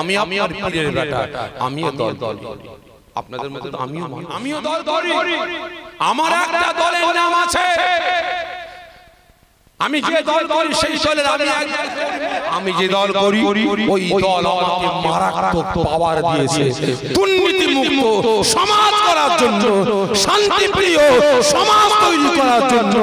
আমি আপনার পীরের বেটা, আমিও দল করি আপনাদের মতো, আমিও দল করি। আমার একটা দলের নাম আছে, আমি যে দল করি সেই দলের আমি যে দল করি ওই দল আমাকে মারাত্মক পাওয়ার দিয়েছে দুর্নীতি মুক্ত সমাজ করার জন্য, শান্তিপ্রিয় সমাজ তৈরি করার জন্য।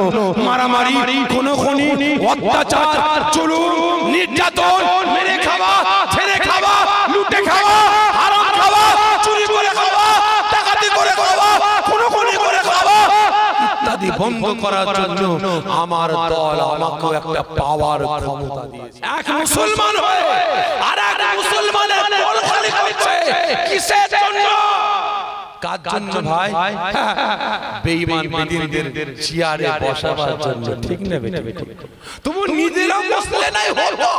মারামারি, খুনোখুনি, অত্যাচার, জুলুম, নির্যাতন, মেরে খাওয়া, ছেড়ে খাওয়া, লুটে খাওয়া, হারাম খাওয়া, চুরি করে খাওয়া, ডাকাতি করে খাওয়া, খুনোখুনি করে খাওয়া ইত্যাদি বন্ধ করার জন্য আমার দল আমাকে একটা পাওয়ার ক্ষমতা দিয়েছে। এক মুসলমান হয়ে আর এক মুসলমানের দল খালি করছে কিসের জন্য? কার জন্য ভাই? বেঈমান বেদিনদের চেয়ারে বসাবার জন্য। ঠিক না বেটা? তুমি নিজেরা বসলে নাই হলো,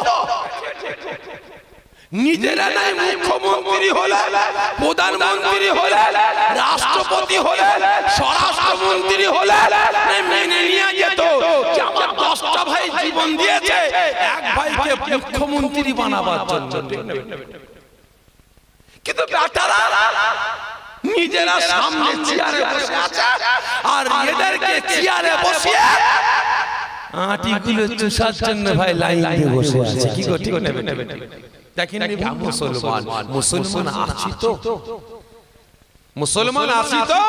নিজেরা নাই মুখ্যমন্ত্রী হলে, প্রধানমন্ত্রী হলে, রাষ্ট্রপতি হলে, স্বরাষ্ট্রমন্ত্রী হলে মেনে নিয়ে যেত যে আমার 10টা ভাই জীবন দিয়েছে এক ভাইকে মুখ্যমন্ত্রী বানাবার জন্য। কিন্তু বেটারা নিজেরা সামনে চেয়ারে বসে আছে আর এদেরকে চেয়ারে বসিয়ে আটিগুলো চুষার জন্য ভাই লাইন দিয়ে বসে আছে। কি গো, ঠিক না? দেখেন মুসলমান, মুসলমান আছি তো, মুসলমান আছি তো।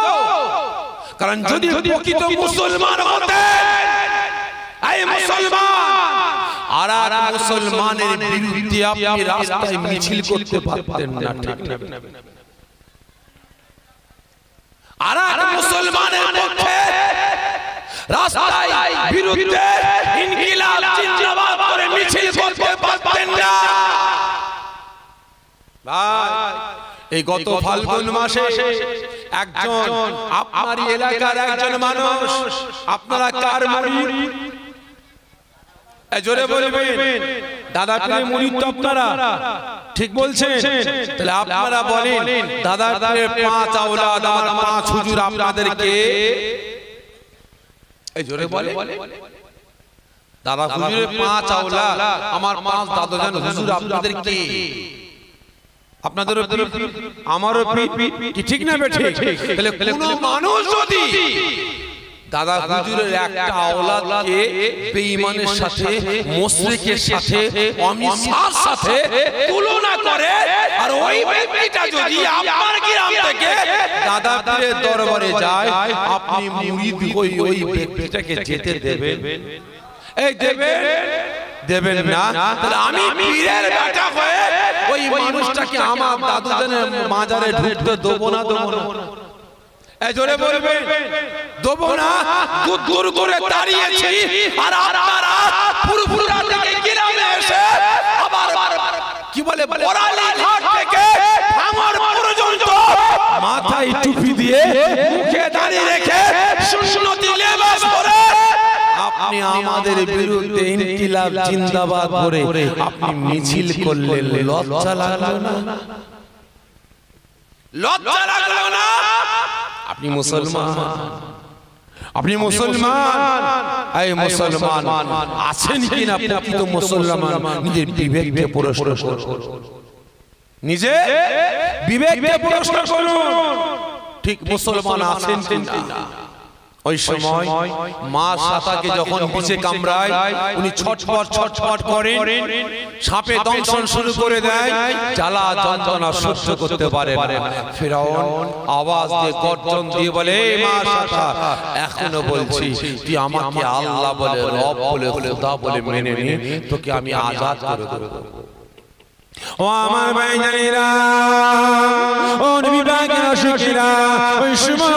কারণ যদি প্রকৃত মুসলমান হতেন, এই মুসলমান আর আর মুসলমানের বিরুদ্ধে আপনি রাস্তায় মিছিল করতে পারতেন না। ঠিক না? আর আর মুসলমানের পক্ষে রাস্তায় বিরুদ্ধে ইনকিলাব জিন্দাবাদ করে মিছিল করতে পারতেন না। ভাই, এই গত ফাল্গুন মাসে একজন আপনার এলাকার একজন মানুষ, আপনারা কার মুরিদ? জোরে বলবেন। দাদা পীরের মুরিদ তো আপনারা, ঠিক বলছেন? তাহলে আপনারা বলেন দাদা পীরের 5 আওলাদ, আমার 5 হুজুর আপনাদেরকে, এই জোরে বলে দাদা হুজুরের 5 আওলাদ, আমার 5 দাদাজান হুজুর আপনাদেরকে, আপনাদেরও আমারও কি ঠিক না বেঠে? তাহলে কোন মানুষ যদি দাদা হুজুরের একটা আওলাদকে বেঈমানের সাথে, মুশরিকের সাথে, অমিসার সাথে তুলনা করে, আর ওই ব্যক্তিটা যদি আপনার গ্রাম থেকে দাদা পীরের দরবারে যায়, আপনি মুরিদ হই ওই ব্যক্তিটাকে যেতে দেবেন? এই দেবেন না? তাহলে আমি পীরের বেটা হয়ে ওই মানুষটাকে আমার দাদুজানের মাজারে ঢুকতে দেবো না? দেবো না? জোরে বলবেন। দেবো না? দূর করে দাঁড়িয়েছি আর আপনারা পুরুপুরা থেকে গ্রামে এসে আবার কি বলে বড়ালি ঘাট থেকে ভাঙর পর্যন্ত মাথায় টুপি দিয়ে মুখে দাঁড়িয়ে রেখে সুন্নতি লেবাস পরে আপনি আমাদের বিরুদ্ধে ইনকিলাব জিন্দাবাদ করে আপনি মিছিল করলেন। লজ্জা লাগলো না? লজ্জা লাগলো না? আপনি মুসলমান, আপনি মুসলমান, এই মুসলমান আছেন কিনা প্রকৃত মুসলমান? নিজের বিবেককে প্রশ্ন করুন, নিজে বিবেককে প্রশ্ন করুন, ঠিক মুসলমান আছেন কিনা? ওই সময় মা সাতাকে যখন বিছে কামড়ায় উনি ছটফট করেন, সাপে দংশন শুরু করে দেয়, জ্বালা যন্ত্রণা সহ্য করতে পারে না। ফিরআউন আওয়াজ দিয়ে গর্জন দিয়ে বলে, মা সাতা এখনো বলছি তুই আমাকে আল্লাহ বলে, রব বলে, খোদা বলে মেনে নে, তোকে আমি আজাদ করে দেব। ও আমার ভাইজানেরা, ও নবী পাকের আশিকেরা, ওই সময়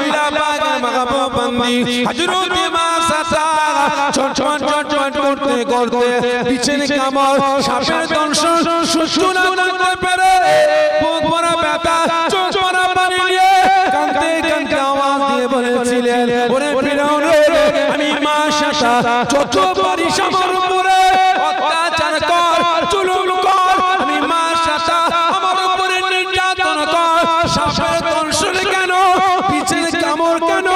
আল্লাহ পাকের মাহবুব বান্দি হযরত মা সাতা ছটফট করতে করতে পিছনে কামড়, সাপের দংশন সহ্য না করতে পেরে বুক ভরা ব্যথা, চোখ ভরা পানি নিয়ে কাঁদতে কাঁদতে আওয়াজ দিয়ে বলেছিলেন, ওরে ফিরআউন রে, আমি মা সাতা যত পারি আমার উপরে অত্যাচার কর, জুলুম কর, আমি মা সাতা আমার উপরে নির্যাতন কর, সাপের দংশন কেন, পিছনে কামড় কেন,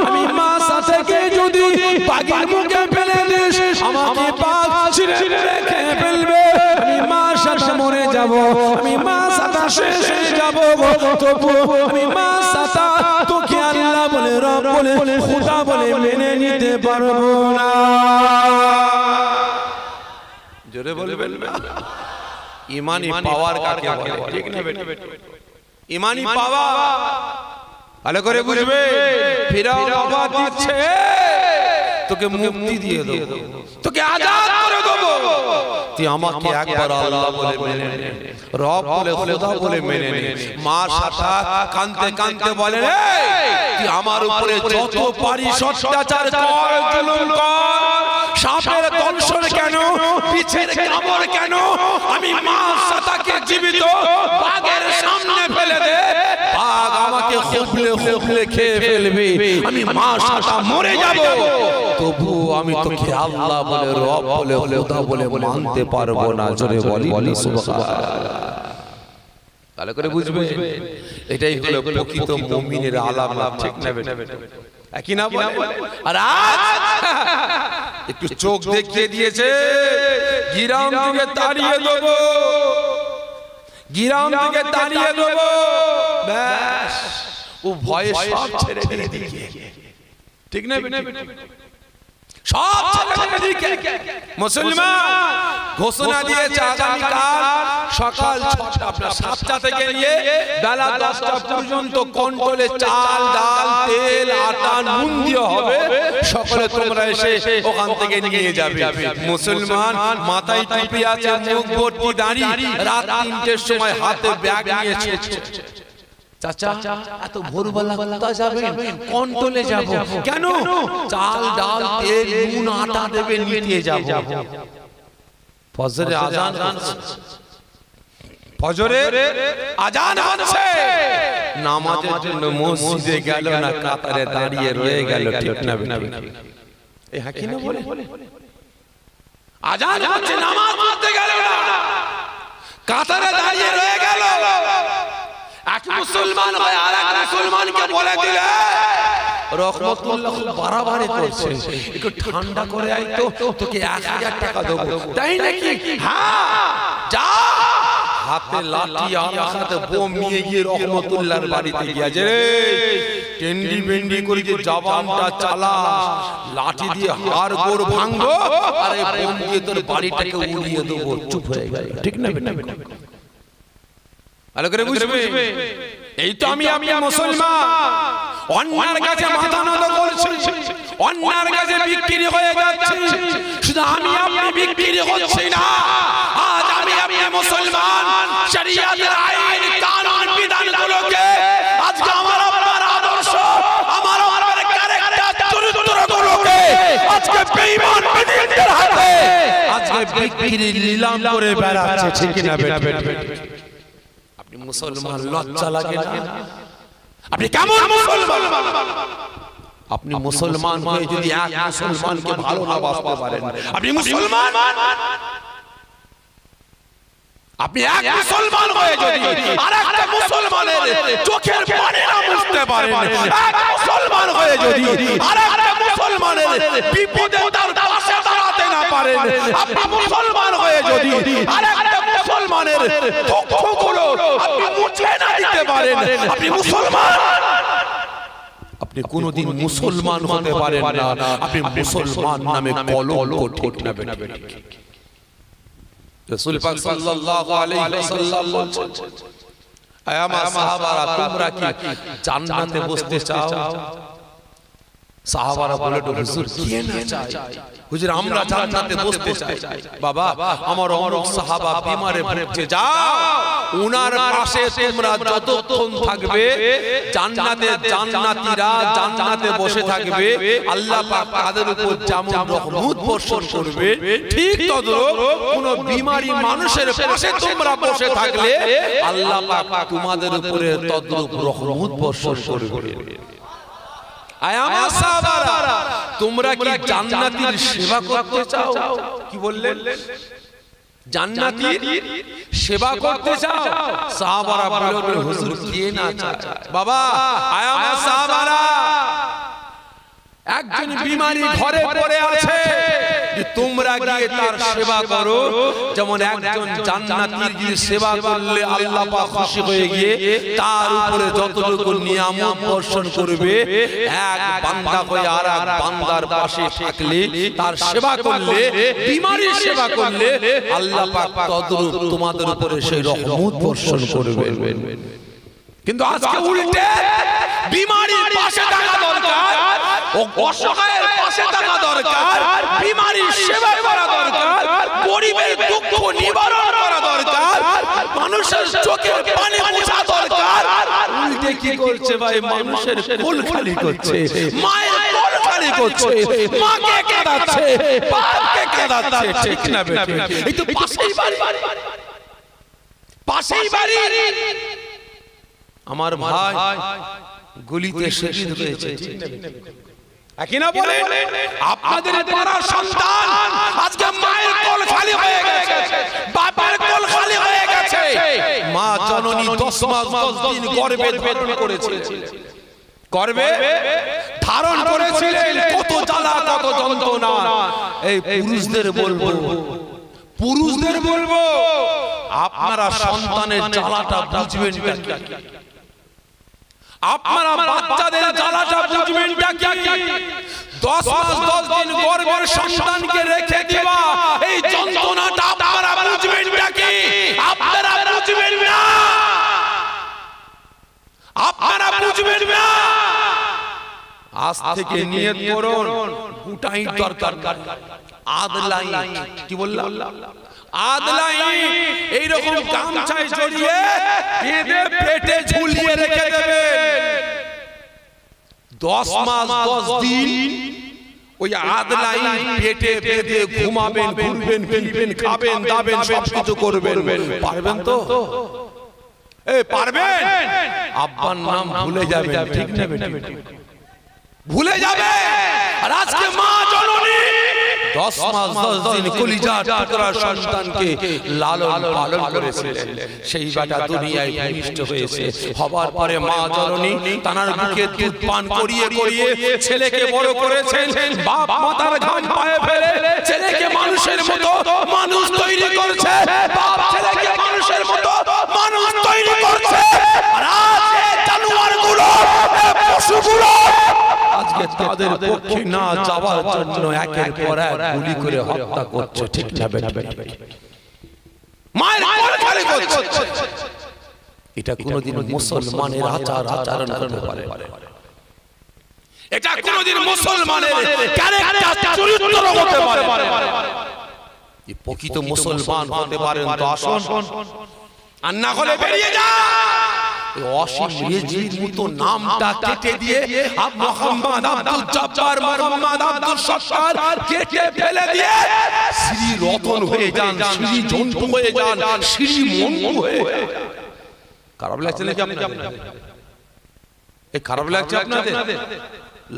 আমি মা সাতাকে যদি বাঘের মুখে ফেলে দিস আমাকে বাঘ ছিঁড়ে খেয়ে ফেলবে, আমি মা সাতা মরে যাব, আমি মা সাতা শেষ হয়ে যাব তবু আমি মা সাতা তোকে আল্লাহ বলে রব বলে খোদা বলে মেনে নিতে পারবো না। জোরে বলবেন ইমানি পাওয়ার কাকে বলে? ঠিক না বেটা? ইমানি পাওয়ার ভালো করে বুঝবে। ফিরাউন অবাদ দিচ্ছে, তোকে মুক্তি দিয়ে দেব, তোকে আজাদ করে দেব, তুই আমাকে একবার আল্লাহ বলে মেনে নে, রব বলে খোদা বলে মেনে নে। মা সাতা কাঁদতে কাঁদতে বলে, তুই আমার উপরে যত পারিস অত্যাচার কর, জুলুম কর, সাপের দংশন কেন, পিছের কামড় কেন, আমি মা সাতাকে জীবিত বাঘের সামনে ফেলে দে, বাঘ আমাকে খুবলে খুবলে খেয়ে ফেলবে, আমি মা সাতা মরে যাব, তবু আমি তোকে আল্লাহ বলে রব বলে খোদা বলে মানতে পারবো না। জোরে বলি সুবহানাল্লাহ। ভালো করে বুঝবে, এটাই হলো প্রকৃত মুমিনের আলামত। ঠিক না বেটা? একই না বলে? আর আজ একটু চোখ দেখিয়ে দিয়েছে, গিরাম থেকে তাড়িয়ে দেবো, গিরাম থেকে তাড়িয়ে দেবো, ব্যাস ও ভয়ে সব ছেড়ে দিয়ে দিকে। ঠিক না বেটা? সব ছেড়ে দিয়ে দিকে মুসলমান ঘোষণা দিয়েছে আগামীকাল সকাল 6টা আপনার 7টা থেকে নিয়ে বেলা 10টা পর্যন্ত কন্ট্রোলে চাল ডাল তেল আটা নুন দিয়ে হবে, সকলে তোমরা এসে ওখান থেকে নিয়ে যাবে। মুসলমান মাথায় টুপি আছে, মুখ ভর্তি দাড়ি, রাত 3টের সময় হাতে ব্যাগ নিয়ে ছুটছে। চাচা এত ভোরবেলা কোথায় যাবেন? কন্ট্রোলে যাব। কেন? চাল ডাল তেল নুন আটা দেবে, নিতে যাব। ফজরে আজান হচ্ছে, ফজরে আজান হচ্ছে, নামাজের জন্য মসজিদে গেল না, কাতারে দাঁড়িয়ে রয়ে গেল। ঠিক না বেটা? এই হাকি না বলে আজান হচ্ছে, নামাজ পড়তে গেল না, কাতারে দাঁড়িয়ে রয়ে গেল। এক মুসলমান হয় আর এক মুসলমানকে বলে দিলে রহমতুল্লাহ বাড়াবাড়ি করছে, একটু ঠান্ডা করে আই তো, তোকে 1000 টাকা দেবো, তাই নাকি? হ্যাঁ যা। হাতে লাঠি আর হাতে বোম নিয়ে গিয়ে রহমতুল্লাহর বাড়িতে গিয়েছে রে, টেন্ডি বেন্ডি করে যে জবানটা চালা, লাঠি দিয়ে হাড় গোড় ভাঙবো আর এই বোম দিয়ে তোর বাড়িটাকে উড়িয়ে দেবো। চুপ হয়ে গেল। ঠিক না বেটা? ভালো করে বুঝবে, এই তো আমি মুসলমান, অন্যার কাছে মাথা নত করছি, অন্যার কাছে বিক্রি হয়ে যাচ্ছে। শুধু আমি আপনি বিক্রি হচ্ছি না, আজ আমি মুসলমান শরিয়াতের আইন কানুন বিধানগুলোকে আজকে আমার আপনার আদর্শ, আমার আপনার ক্যারেক্টার চরিত্রগুলোকে আজকে বেঈমান বিধিদের হাতে আজকে বিক্রি নিলাম করে বেড়াচ্ছে। ঠিক না বেটা? আপনি মুসলমান, লজ্জা লাগে না? আপনি কেমন মুসলমান? আপনি মুসলমান হয়ে যদি এক মুসলমানকে ভালো না বাসতে পারেন, আপনি মুসলমান? আপনি এক মুসলমান হয়ে যদি আরেকটা মুসলমানের চোখের পানি না মুছতে পারেন, এক মুসলমান হয়ে যদি আরেকটা মুসলমানের বিপদে তার পাশে দাঁড়াতে না পারেন, আপনি মুসলমান হয়ে যদি আরেকটা মুসলমানের দুঃখগুলো আপনি মুছে না দিতে পারেন, আপনি মুসলমান? আপনি কোনোদিন মুসলমান হতে পারেন না, আপনি মুসলমান নামে কলঙ্ক। ঠিক না বেটা? রাসূল পাক সাল্লাল্লাহু আলাইহি ওয়াসাল্লাম বলেছেন, আয় আমার সাহাবারা, তোমরা কি জান্নাতে বসতে চাও? সাহাবারা বলে, হুজুর কে না চায়? হুজুর আমরা জান্নাতে বসতে চাই। বাবা আমার অমর সাহাবা বিমারে ভুগছে, যাও উনার পাশে তোমরা যতক্ষণ থাকবে জান্নাতে জান্নাতীরা জান্নাতে বসে থাকবে, আল্লাহ পাক তাদের উপর যেমন রহমত বর্ষণ করবে, ঠিক তদ্রূপ কোন বিমারি মানুষের পাশে তোমরা বসে থাকলে আল্লাহ পাক তোমাদের উপরে তদ্রূপ রহমত বর্ষণ করবে। আয় আমার সাহাবারা, তোমরা কি জান্নাতীর সেবা করতে চাও? কি বললেন? জান্নাতীর সেবা করতে চাও? সাহাবারা বলল, হুজুর কে না চায়? বাবা আয় আমার সাহাবারা, একজন বিমারি ঘরে পড়ে আছে, যে তোমরা গিয়ে তার সেবা করো, যেমন একজন জান্নাতীর যদি সেবা করলে আল্লাহ পাক খুশি হয়ে গিয়ে তার উপরে যতটুকু নিয়ামত বর্ষণ করবে, এক বান্দা হয়ে আর এক বান্দার পাশে থাকলে তার সেবা করলে, বিমারির সেবা করলে আল্লাহ পাক তদ্রূপ তোমাদের উপরে সেই রহমত বর্ষণ করবেন। কিন্তু আজকে উল্টে বিমারির পাশে থাকা দরকার, অসহায়ের পাশে থাকা দরকার, বিমারির সেবা করা দরকার, গরিবের দুঃখ নিবারণ করা দরকার, মানুষের চোখের পানি মোছা দরকার। উল্টে কি করছে ভাই? মানুষের কোল খালি করছে, মায়ের কোল খালি করছে, মাকে কাঁদাচ্ছে, বাপকে কাঁদাচ্ছে। ঠিক না বেটা? এই তো পাশেই বাড়ি, পাশেই বাড়ি। আমার ভাই গুলিতে শহীদ হয়েছে, একই না বলে? আপনাদের পাড়ার সন্তান আজকে মায়ের কোল খালি হয়ে গেছে, বাবার কোল খালি হয়ে গেছে। মা জননী 10 মাস 10 দিন গর্ভে ধারণ করেছিলেন, গর্ভে ধারণ করেছিলেন। কত জ্বালা, কত যন্ত্রণা। এই পুরুষদের বলবো, পুরুষদের বলবো, আপনারা সন্তানের জ্বালাটা বুঝবেন না। আপনারা বাচ্চাদের জ্বালাটা বুঝবেন না। 10 মাস 10 দিন গর্ভের সন্তানকে রেখে দিবা, এই যন্ত্রণাটা আপনারা বুঝবেন না কি? আপনারা বুঝবেন না, আপনারা বুঝবেন না। আজ থেকে নিয়ত করুন, গোটাই দরকার, আদলাই, কি বললাম? আদলাই এইরকম গামছায় জড়িয়ে বেঁধে পেটে ঝুলিয়ে রেখে দেবে। 10 মাস 10 দিন ওই আদলাই পেটে বেঁধে ঘুমাবেন, ঘুরবেন, ফিরবেন, খাবেন, দাবেন, সব কিছু করবেন। পারবেন তো? এই পারবেন? আব্বার নাম ভুলে যাবেন, ঠিক না বেটা? ভুলে যাবে। আর আজকে মা জননী 10 মাস 10 দিন কলিজার টুকরা সন্তানকে লালন পালন করেছিলেন। সেই বেটা দুনিয়ায় ভূমিষ্ঠ হয়েছে। হবার পরে মা জননী তানার বুকে দুধ পান করিয়ে করিয়ে ছেলেকে বড় করেছেন। বাপ মাতার ঘাম পায়ে ফেলে ছেলেকে মানুষের মতো মানুষ তৈরি করছে। বাপ ছেলেকে মানুষের মতো মানুষ তৈরি করছে। আর আজ এই জানোয়ারগুলো, এই পশুগুলো আজকে তাদের পক্ষে না যাওয়ার জন্য একের পর এক গুলি করে হত্যা করছে। ঠিক না বেটা? মায়ের কোল খালি করছে। এটা কোনোদিন মুসলমানের আচার আচরণ হতে পারে? এটা কোনোদিন মুসলমানের ক্যারেক্টার চরিত্র হতে পারে? এই প্রকৃত মুসলমান হতে পারেন তো আসুন, আর না হলে বেরিয়ে যান। অসীম রেজির মতো নামটা কেটে দিয়ে মোহাম্মদ আব্দুল জব্বার, মোহাম্মদ আব্দুল সত্তার কেটে ফেলে দিয়ে শ্রী রতন হয়ে যান, শ্রী জন্টু হয়ে যান, শ্রী মন্টু হয়ে যান। খারাপ লাগছে নাকি আপনাদের? এই খারাপ লাগছে আপনাদের?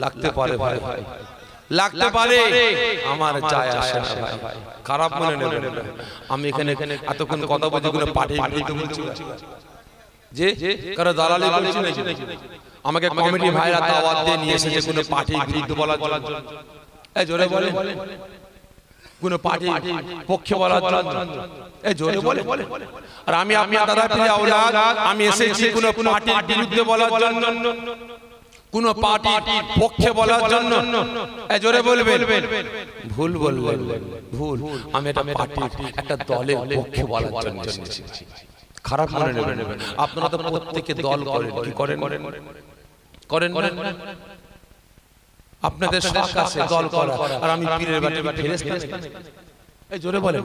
লাগতে পারে ভাই, লাগতে পারে, আমার যায় আসে না ভাই, খারাপ মনে নেবেন না। আমি এখানে এতক্ষণ কথা বলছি, কোনো পার্টি বলছি যে কারো দালালি করছি নাকি? আমাকে কমিটি ভাইরা দাওয়াত দিয়ে নিয়ে এসেছে কোনো পার্টি বিরুদ্ধে বলার জন্য। এই জোরে বলে, কোনো পার্টি পক্ষে বলার জন্য। এই জোরে বলে। আর আমি আপনার দাদা প্রিয় আওলাদ, আমি এসেছি কোনো পার্টির বিরুদ্ধে বলার জন্য, কোন পার্টির পক্ষে বলার জন্য। এই জোরে বলবেন। ভুল বললেন, ভুল। আমি এটা পার্টির একটা দলের পক্ষে বলার জন্য এসেছি। খারাপ মনে নেবেন। আপনারা তো প্রত্যেকে দল করেন, কি করেন? করেন না? আপনাদের শখ আছে দল করা, আর আমি পীরের বাড়ি ফেরেশতা। এই জোরে বলে,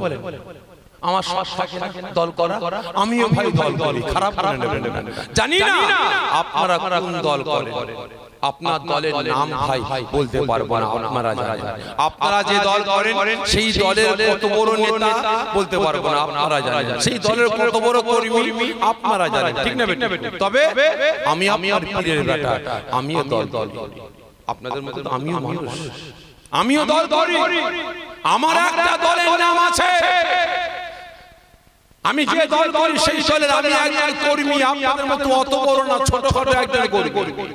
আমার শখ থাকে না দল করা, আমিও ভাই দল করি। খারাপ মনে নেবেন। জানি না আপনারা কোন দল করেন, আপনার দলের নাম ভাই বলতে পারবো না, আপনারা জানেন। আপনারা যে দল করেন সেই দলের কত বড় নেতা বলতে পারবো না, আপনারা জানেন। সেই দলের কত বড় কর্মী আপনারা জানেন, ঠিক না বেটা? তবে আমি আমার পীরের বেটা, আমিও দল করি। আপনাদের মতো আমিও মানুষ, আমিও দল করি। আমার একটা দলের নাম আছে। আমি যে দল করি সেই দলের আমি একজন কর্মী। আপনাদের মতো অত বড় না, ছোটখাটো একজন কর্মী।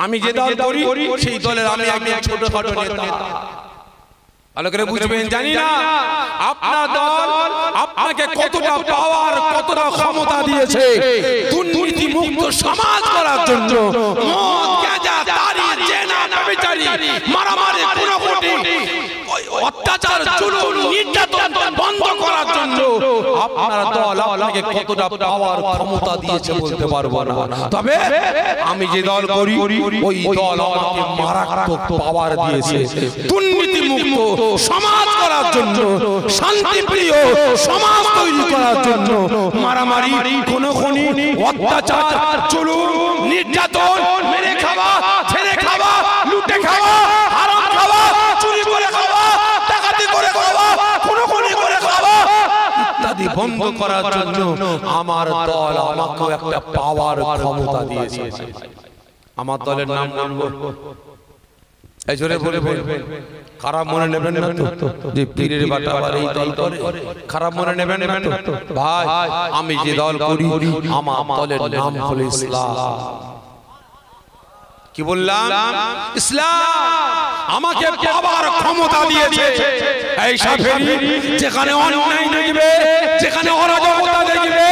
আমি যে দল করি সেই দলের আমি একজন ছোটখাটো নেতা। ভালো করে বুঝবেন, জানি না আপনার দল আপনাকে কতটা পাওয়ার, কতটা ক্ষমতা দিয়েছে দুর্নীতি মুক্ত সমাজ করার জন্য। মদ, গাঁজা, দাড়ি, জেনা, ব্যভিচারী, মারামারি, খুনাখুনি, অত্যাচার, জুলুম, নির্যাতন বন্ধ করার জন্য আপনার দল আপনাকে কতটা পাওয়ার ক্ষমতা দিয়েছে বলতে পারবো না। তবে আমি যে দল করি ওই দল আমাকে মারাত্মক পাওয়ার দিয়েছে দুর্নীতি মুক্ত সমাজ করার জন্য, শান্তিপ্রিয় সমাজ তৈরি করার জন্য। মারামারি, খুনাখুনি, অত্যাচার, জুলুম, নির্যাতন, মেরে খাওয়া, ছেড়ে খাওয়া, লুটে খাওয়া, হারাম খাওয়া, চুরি করে খাওয়া, ডাকাতি করে খাওয়া, খুনাখুনি করে খাওয়া ইত্যাদি বন্ধ করার জন্য আমার দল আমাকে একটা পাওয়ার ক্ষমতা দিয়েছে। আমার দলের নাম বলবো, এই জোরে বলবেন, খারাপ মনে নেবেন না তো যে পীরের বাটা আবার এই দল করে, খারাপ মনে নেবেন না তো ভাই। আমি যে দল করি আমার দলের নাম হলো ইসলাম। কি বললাম? ইসলাম আমাকে পাওয়ার ক্ষমতা দিয়েছে। এই সাফেরি যেখানে অন্যায় দেখবে, যেখানে অরাজকতা দেখবে,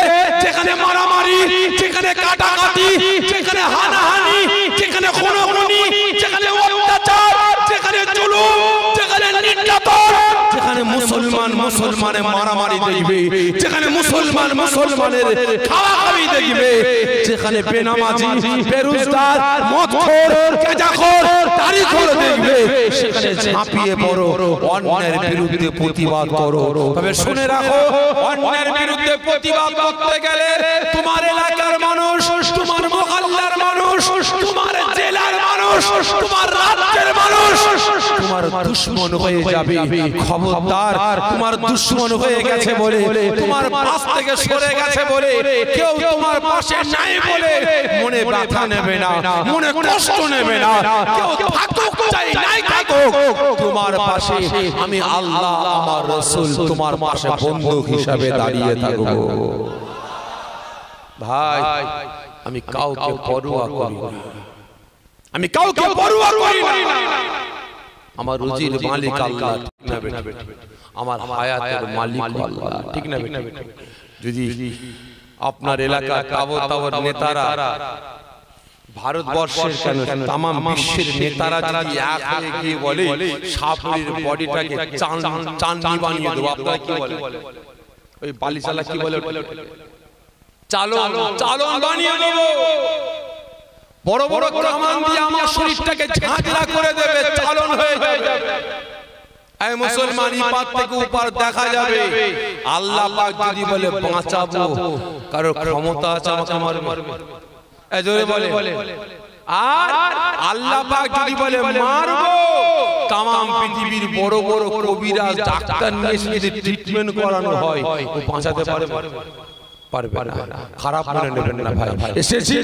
যেখানে মারামারি, যেখানে কাটাকাটি, যেখানে হানাহানি, যেখানে খুনাখুনি, যেখানে অত্যাচার, যেখানে জুলুম, যেখানে নির্যাতন, যেখানে মুসলমান মুসলমানের মারামারি দেখবে, যেখানে মুসলমান মুসলমানের খাওয়াখাওয়ি দেখবে, যেখানে বেনামাজি, বেরোজগার, মদখোর, গাঁজাখোর, তারিখোর দেখবে, সেখানে ঝাঁপিয়ে পড়ো, অন্যায়ের বিরুদ্ধে প্রতিবাদ করো। তবে শুনে রাখো, অন্যায়ের বিরুদ্ধে প্রতিবাদ করতে গেলে তোমার এলাকার মানুষ, তোমার মহল্লার মানুষ, তোমার জেলার মানুষ, তোমার রাজ্যের মানুষ তোমার দুশমন হয়ে যাবে। খবরদার, তোমার দুশমন হয়ে গেছে বলে, তোমার পাশ থেকে সরে গেছে বলে, কেউ তোমার পাশে নাই বলে মনে ব্যথা নেবে না, মনে কষ্ট নেবে না। কেউ থাকুক চাই নাই থাকুক, তোমার পাশে আমি আল্লাহ আমার রাসূল তোমার পাশে বন্ধু হিসাবে দাঁড়িয়ে থাকবো। ভাই আমি কাউকে পরোয়া করি না, আমি কাউকে পরোয়া করি না। আমার রুজির মালিক আল্লাহ, ঠিক না বেটা? আমার হায়াতের মালিক আল্লাহ, ঠিক না বেটা? যদি আপনার এলাকার তাবর নেতারা, ভারতবর্ষের কেন তাম বিশ্বের নেতারা যদি এক হয়ে গিয়ে বলে সাপুরের বডিটাকে চাঁদনি বানিয়ে দেবো, আপনারা কি বলে? ওই বালিশালা কি বলে? চালন চালন বানিয়ে দেবো। বড় বড় কামান দিয়ে আমার শরীরটাকে ঝাঁঝরা করে দেবে, চালন হয়ে যাবে। এই মুসলমান ইপাত থেকে উপর দেখা যাবে। আল্লাহ পাক যদি বলে বাঁচাবো, কারো ক্ষমতা আছে আমাকে মারবে? এই জোরে বলে। আর আল্লাহ পাক যদি বলে মারবো, তামাম পৃথিবীর বড় বড় কবিরাজ ডাক্তার নিয়ে যদি ট্রিটমেন্ট করানো হয়, ও বাঁচাতে পারবে? পারবে না। খারাপ মনে নেবেন না ভাই, এসেছি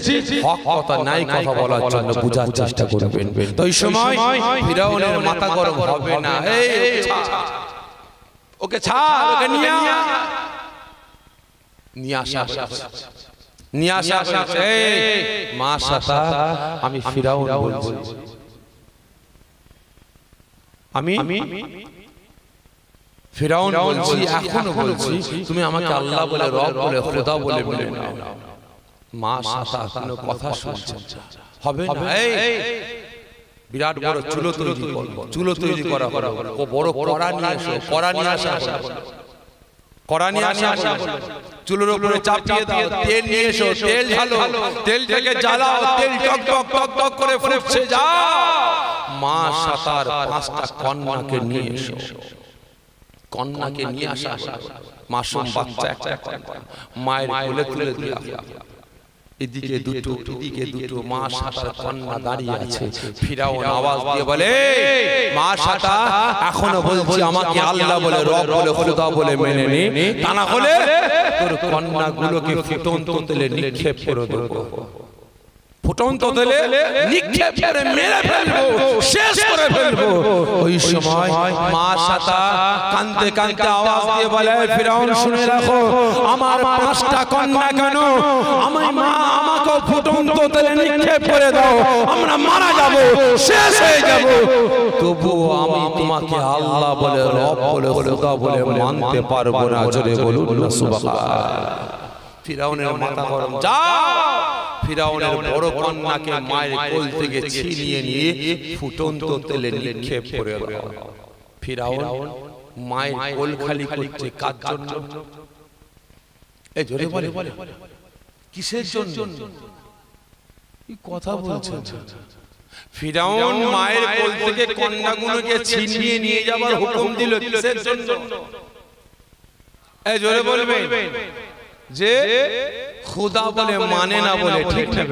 হক কথা নাই কথা বলার জন্য, বুঝার চেষ্টা করবেন। তো এই সময় ফিরাউনের মাথা গরম হবে না। এই ওকে ছাড়, ওকে নিয়ে আসা। এই মাশাআল্লাহ, আমি ফিরাউন বলছি, আমি ফিরাউন বলছি, এখনো বলছি, তুমি আমাকে আল্লাহ বলে, রব বলে, খোদা বলে মেনে নাও। মাশাআল্লাহ, কোনো কথা শুনছে হবে না। এই বিরাট বড় চুলো তৈরি করব, চুলো তৈরি করা ও বড় কড়া নিয়ে আসো, কড়া নিয়ে আসা, কড়া নিয়ে আসা, চুলোর উপরে চাপিয়ে দাও, তেল নিয়ে এসো, তেল ঢালো, তেলটাকে জ্বালাও, তেল টক টক টক টক করে ফুটছে, যাও মা সাতার 5টা কন্যাকে নিয়ে এসো। কন্যাকে নিয়ে আসা, মাসুম বাচ্চা একটা মায়ের কোলে তুলে দেওয়া, এদিকে দুটো এদিকে দুটো, মা সাতার কন্যা দাঁড়িয়ে আছে। ফিরাউন আওয়াজ দিয়ে বলে, মা সাতা এখনো বলছি আমাকে আল্লাহ বলে, রব বলে, খোদা বলে মেনে নে, তা না হলে তোর কন্যাগুলোকে ফুটন্ত তেলে নিক্ষেপ করে দেবো। ফুটন্ত তেলে নিক্ষেপ করে মেরে ফেলবো, শেষ করে ফেলবো। ওই সময় মা সাতা কাঁদতে কাঁদতে আওয়াজ দিয়ে বলে, ফিরাউন শুনে রাখো, আমার 5টা কন্যা কেন, আমার মা আমাকে ফুটন্ত তেলে নিক্ষেপ করে দাও, আমরা মারা যাব, শেষ হয়ে যাব, তবুও আমি তোমাকে আল্লাহ বলে, রব বলে, খোদা বলে মানতে পারবো না। জোরে বলুন না সুবহানাল্লাহ। ফিরাউনের মাথা গরম। যাও, ফিরাউনের বড় কন্যাকে মায়ের কোল থেকে ছিনিয়ে নিয়ে ফুটন্ত তেলে নিক্ষেপ করে দাও। ফিরাউন মায়ের কোল খালি করছে কার জন্য? এই জোরে বলে, কিসের জন্য? এই কথা বলছেন। ফিরাউন মায়ের কোল থেকে কন্যাগুলোকে ছিনিয়ে নিয়ে যাবার হুকুম দিল, কিসের জন্য? এই জোরে বলবে যে খোদা বলে মানে না বলে, ঠিক না?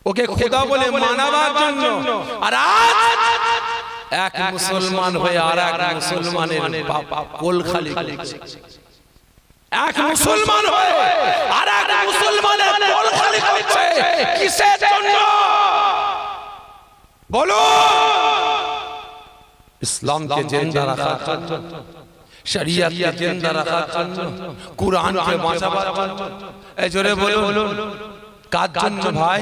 ওকে খোদা বলে মানাবার জন্য। আর আজ এক মুসলমান হয়ে আর এক মুসলমানের কোল খালি করছে। এক মুসলমান হয়ে আর এক মুসলমানের কোল খালি করছে, কিসের জন্য বলো? ইসলামকে জিন্দা রাখার জন্য, শরিয়তকে জিন্দা রাখার জন্য, কুরআনকে বাঁচাবার জন্য। এই জোরে বলুন, কার জন্য ভাই?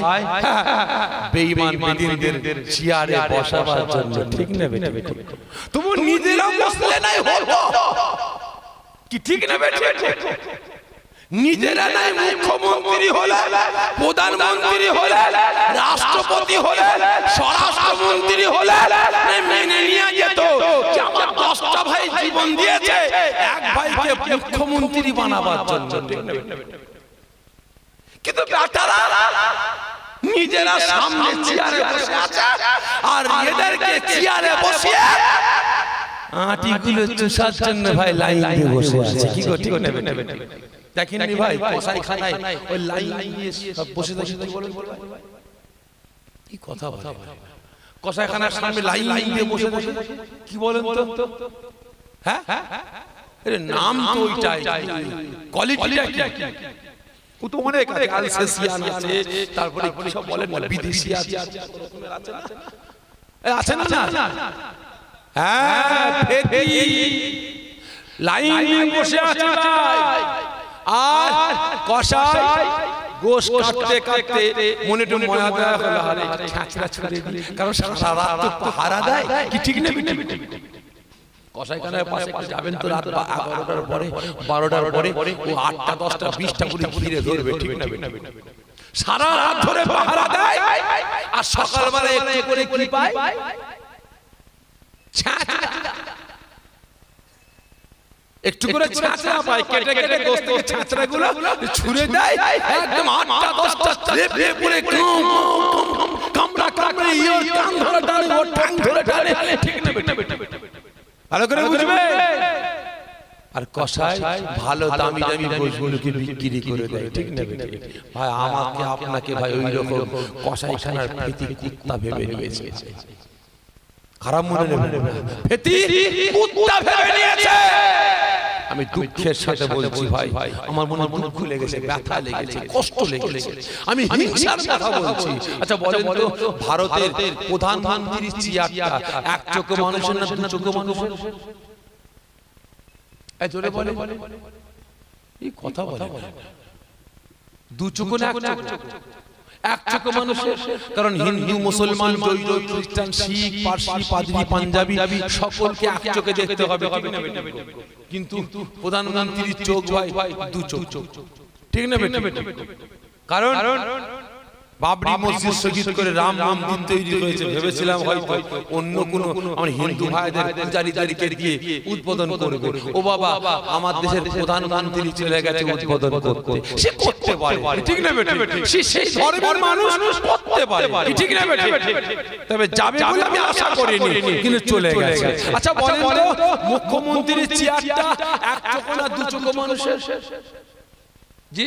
বেঈমান বেদিনদের চেয়ারে বসাবার জন্য, ঠিক না বেটা? তুমি নিজেরা বসলে নাই হলো কি, ঠিক না বেটা? নিজেরা নাই মুখ্যমন্ত্রী হলে, প্রধানমন্ত্রী হলে, রাষ্ট্রপতি হলে, স্বরাষ্ট্রমন্ত্রী হলে মেনে নিয়ে যেত যে আমার 10টা ভাই জীবন দিয়েছে এক ভাইকে মুখ্যমন্ত্রী বানাবার জন্য। কিন্তু বেটারা নিজেরা সামনে চেয়ারে বসে আছে আর এদেরকে চেয়ারে বসিয়ে আটিগুলো চুষার জন্য ভাই লাইন দিয়ে বসে আছে। কি গো, ঠিক না? দেখেননি ভাই কসাই খানায় ওই লাইন দিয়ে সব বসে বসে বলেন, কি কথা বলে? কসাই খানার সামনে লাইন দিয়ে বসে বসে কি বলেন তো? হ্যাঁ, এর নাম তো ওইটাই, কোয়ালিটিটা কি? ও তো অনেক আছে, আলসেসিয়ান আছে, তারপরে কি সব বলেন না, বিদেশি আছে, আছে না? হ্যাঁ, ফেতি লাইন দিয়ে বসে আছে আর কসাই গোশ কাটতে কাটতে মনে তো ময়া দেয়া হলো, আরে ছাঁচড়া ছুড়ে দিই, কারণ সারা রাত তো পাহারা দেয়, কি ঠিক না? কসাইখানার পাশে যাবেন তো রাত 11টার পরে, 12টার পরে ও 8টা 10টা 20টা করে ঘিরে ধরবে, ঠিক না? সারা রাত ধরে পাহারা দেয় আর সকালবেলা একটু করে কি পায়? ছাঁচড়া, একটু করে ছাঁচড়া পায়, কেটে কেটে গোস্ত ছাঁচড়াগুলো ছুঁড়ে দেয়, একদম 8টা 10টা লেপে পুরো কামড়া কামড়ে ইওর কান ধরে টানে, ওর ঠ্যাং ধরে টানে, ঠিক না? ভালো করে বুঝবে। আর কসাই ভালো দামি দামি গোশগুলোকে বিক্রি করে দেয়, ঠিক না? ভাই আমাকে আপনাকে ভাই ওই রকম কসাইখানার ফেতি কুত্তা ভেবে নিয়েছে, খারাপ মনে নেবেন, ফেতি কুত্তা ভেবে নিয়েছে। আমি দুঃখের সাথে বলছি ভাই, আমার মনে দুঃখ লেগেছে, ব্যথা লেগেছে, কষ্ট লেগেছে, আমি হিংসার কথা বলছি। আচ্ছা বলেন তো, ভারতের প্রধানমন্ত্রীর চেয়ারটা এক চোখ মানুষের না দু চোখ মানুষের? এই জোরে বলে, এই কথা বলে, দু চোখ না এক চোখ? এক চোখ মানুষের, কারণ হিন্দু, মুসলমান, জৈন, খ্রিস্টান, শিখ, পারসি, পাদ্রী, পাঞ্জাবি সকলকে এক চোখে দেখতে হবে, কিন্তু প্রধানমন্ত্রীর চোখ ভাই দু চোখ, ঠিক না? কারণ বাবরি মসজিদ শহীদ করে রাম মন্দির তৈরি হয়েছে, ভেবেছিলাম হয়তো অন্য কোনো আমার হিন্দু ভাইদের পূজারীদেরকে দিয়ে উদ্বোধন করবে। ও বাবা, আমার দেশের প্রধানমন্ত্রী চলে গেছে উদ্বোধন করতে, সে করতে পারে, ঠিক না? সে সেই ধর্মের মানুষ, করতে পারে, ঠিক না? তবে যাবে বলে আমি আশা করিনি, কিন্তু চলে গেছে। আচ্ছা বলেন তো, মুখ্যমন্ত্রীর চেয়ারটা এক চোখ না দু চোখ মানুষের? জি,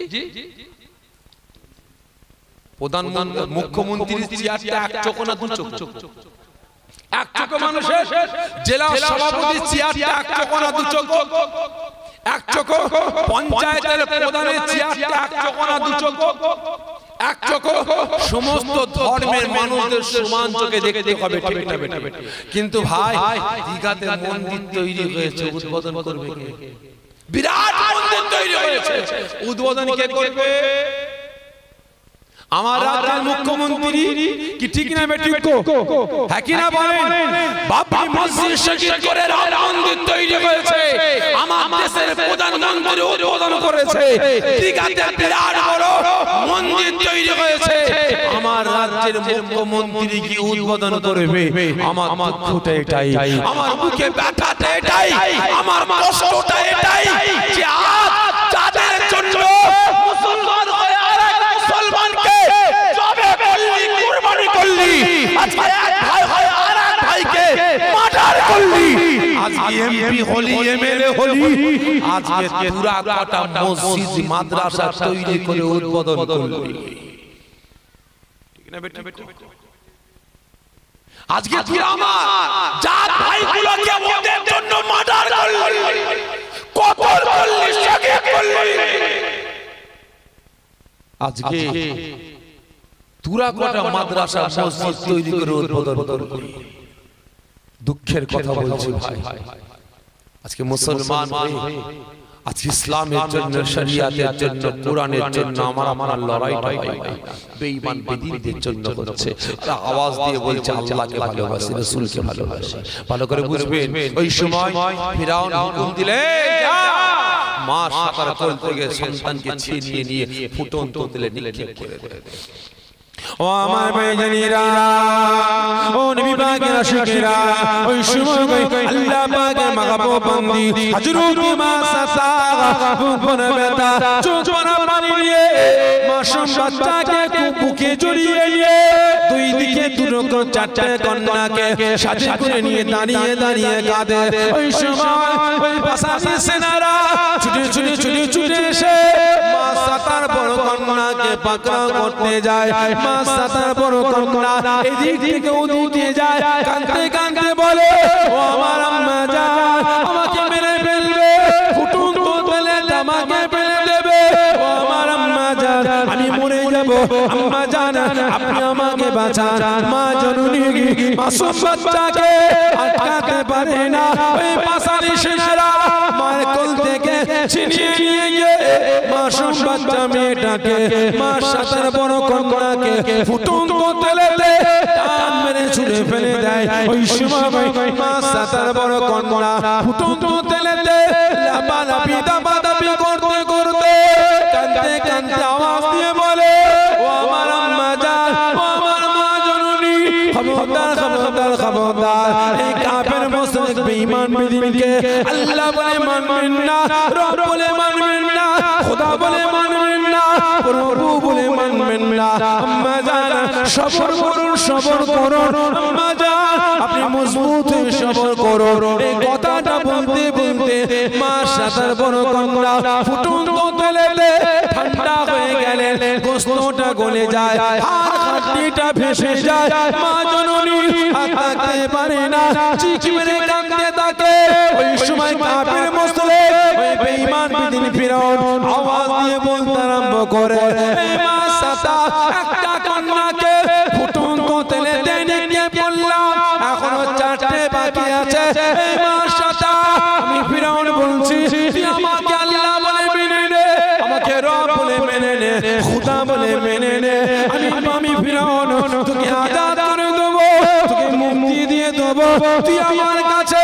প্রধানমন্ত্রী মুখ্যমন্ত্রীর চেয়ারটা এক চোখ না দু চোখ? এক চোখ মানুষের। জেলা সভাপতির চেয়ারটা এক চোখ না দু চোখ? এক চোখ। পঞ্চায়েতের প্রধানের চেয়ারটা এক চোখ না দু চোখ? এক চোখে সমস্ত ধর্মের মানুষদের সমান চোখে দেখতে হবে, ঠিক না বেটা? কিন্তু ভাই দীঘাতে মন্দির তৈরি হয়েছে, উদ্বোধন করবে কে? বিরাট মন্দির তৈরি হয়েছে, উদ্বোধন কে করবে? আমার রাজ্যের মুখ্যমন্ত্রী কি ঠিক না বেঠিক? হ্যাঁ কি না বলেন? বাবরি মসজিদ শহীদ করে রাম মন্দির তৈরি হয়েছে, আমার দেশের প্রধানমন্ত্রী উদ্বোধন করেছে। দীঘাতে বিরাট বড় মন্দির তৈরি হয়েছে, আমার রাজ্যের মুখ্যমন্ত্রী কি উদ্বোধন করবে? আমার দুঃখটা এটাই, আমার বুকে ব্যথাটা এটাই, আমার কষ্টটা এটাই যে আজ যাদের জন্য মুসলমান হয়ে আরেক মুসলমানকে জবে করলি, কুরবানি করলি, আজকে এক ভাই হয়ে আরেক ভাইকে মার্ডার করলি, আজকে এমপি হলি, এমএলএ হলি, আজকে পুরা কটা মসজিদ মাদ্রাসা তৈরি করে উদ্বোধন করলি, ঠিক না বেটা? আজকে তুই আমার জাত ভাইগুলোকে ওদের জন্য মার্ডার করলি, কতল করলি, শহীদ করলি, আজকে তুরা কটা মাদ্রাসা মসজিদ তৈরি করে উদ্বোধন করলি। দুঃখের কথা বলছি ভাই, আজকে মুসলমান হয়ে আজকে ইসলামের জন্য, শরিয়াতের জন্য, কোরআনের জন্য আমার লড়াইটা হয় না, বেঈমান বেদিনদের জন্য হচ্ছে। আর আওয়াজ দিয়ে বলছে আল্লাহকে ভালোবাসি, রাসূলকে ভালোবাসি। ভালো করে বুঝবেন, ওই সময় ফিরাউন হুকুম দিলে মা সাতার কোল থেকে সন্তানকে ছিনিয়ে নিয়ে ফুটন্ত তেলে নিক্ষেপ করে দেয়। ও আমার ভাইজানেরা, ও নবী পাকের আশিকেরা, ওই সময় আল্লাহ পাকের মাহবুব বান্দি হযরত মা সাসা বুকন বেটা চোখরা পানি নিয়ে মাসুম বাচ্চাকে বুকে জড়িয়ে নিয়ে দুই দিকে দুটো চারটে কন্যাকে সাথে করে নিয়ে দাঁড়িয়ে দাঁড়িয়ে কাঁদে। ওই সময় ওই পাশাপাশি সেনারা ছুটে ছুটে ছুটে ছুটে এসে মা সাতার বড় কন্যাকে পাকড়াও করতে যায়। মা সাতার বড় কন্যা এদিক থেকে ওদিক দিয়ে যায়, কাঁদতে কাঁদতে বলে, ও আমার আম্মা জান, আমাকে মেরে ফেলবে, ফুটন্ত তেলে আমাকে ফেলে দেবে, ও আমার আম্মা জান, আমি মরে যাব, আম্মা জান আপনি আমাকে বাঁচান। মা জননী মাসুম বাচ্চাকে আটকাতে পারে না, ওই পাশানি সেনারা মার কোল থেকে ছিনিয়ে নিয়ে গিয়ে মাসুম বাচ্চা মেয়েটাকে মা সাতার বড় কন্যাকে ফুটন্ত তেলেতে টান মেরে ছুঁড়ে ফেলে দেয়। ওই সময় মা সাতার বড় কন্যা ফুটন্ত তেলেতে লাফালাফি দাপাদাপি করতে করতে কাঁদতে কাঁদতে আওয়াজ দিয়ে বলে, ও আমার আম্মা জান, ও আমার মা জননী, খবরদার খবরদার খবরদার, এই কাফের মুশরিক বেঈমান বেদিনকে আল্লাহ বলে মানবেন না, রব বলে মানবেন না, খোদা বলে মানবেন না, প্রভু বলে মানবেন না। আম্মা জান সবর করুন, সবর করুন, আম্মা জান আপনি মজবুত হয়ে সবর করুন। এই কথাটা বলতে বলতে মা সাতার বড় কন্যা ফুটন্ত তেলেতে ঠান্ডা হয়ে গেলেন, গোশতটা গলে যায়, হাড়টা ভেসে যায়। মা জননী আর থাকতে পারে না, চিৎ মেরে কাঁদতে থাকে। ওই সময় কাফের মুশরিক ওই বেঈমান বেদিন ফিরাউন আওয়াজ দিয়ে বলতে আরম্ভ করে, এই মা সাতা একটা কন্যাকে ফুটন্ত তেলেতে নিক্ষেপ করলাম, এখনো চারটে বাকি আছে। এই মা সাতা আমি ফিরাউন বলছি, তুই আমাকে আল্লাহ বলে মেনে নে, আমাকে রব বলে মেনে নে, খোদা বলে মেনে নে। আমি ফিরাউন তোকে আজাদ করে দেবো, তোকে মুক্তি দিয়ে দেবো, তুই আমার কাছে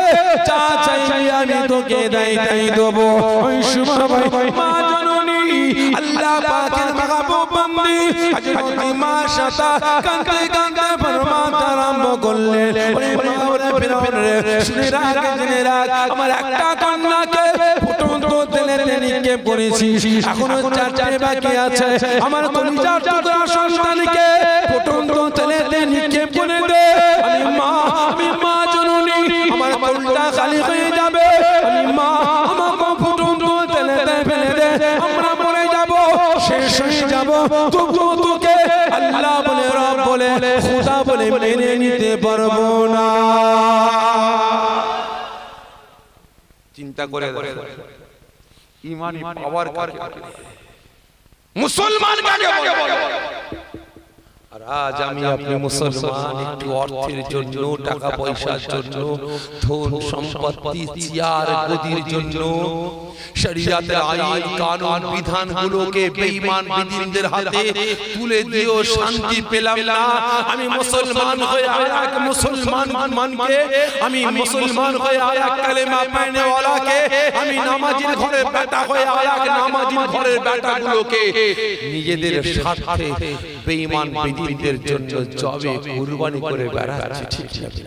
যা চাইবি আমি তোকে তাই দেবো। ওই সময় মা জননী আল্লাহ পাকের মাহবুব বান্দি হযরত মা সাতা কাঁদতে কাঁদতে ফরমাতে আরম্ভ করলেন, ওরে ফিরাউন রে, শুনে রাখ জেনে রাখ, আমার একটা কন্যাকে ফুটন্ত তেলেতে নিক্ষেপ করেছি, এখনো চারটে বাকি আছে। আমার কলিজার টুকরা সন্তানকে ফুটন্ত তেলেতে নিক্ষেপ করে দে। আমি মা জননী, আমার কলটা খালি হয়ে যাবে, আমি মা, আমাকে ফুটন্ত তেলেতে ফেলে দে, আমরা মরে যাব, শেষ হয়ে যাব, তবুও তোকে আল্লাহ বলে রব বলে খোদা বলে মেনে নিতে পারবো না। চিন্তা করে ইমানি পাওয়ার কাকে, মুসলমান কাকে বলে? আর আজ আমি আপনি মুসলমান একটু অর্থের জন্য, টাকা পয়সার জন্য, ধন সম্পত্তি, চেয়ার গদির জন্য শরীয়তের আইন কানুন বিধানগুলোকে বেঈমান বিদিনদের হাতে তুলে দিয়েও শান্তি পেলাম না। আমি মুসলমান হয়ে আরেক মুসলমানকে, আমি মুসলমান হয়ে আরেক কালেমা পড়নে ওয়ালাকে, আমি নামাজির ঘরের বেটা হয়ে আরেক নামাজির ঘরের বেটাগুলোকে নিজেদের স্বার্থে বেঈমান বিদিনদের জন্য জবে কুরবানি করে বেড়াচ্ছে। ঠিক আছে।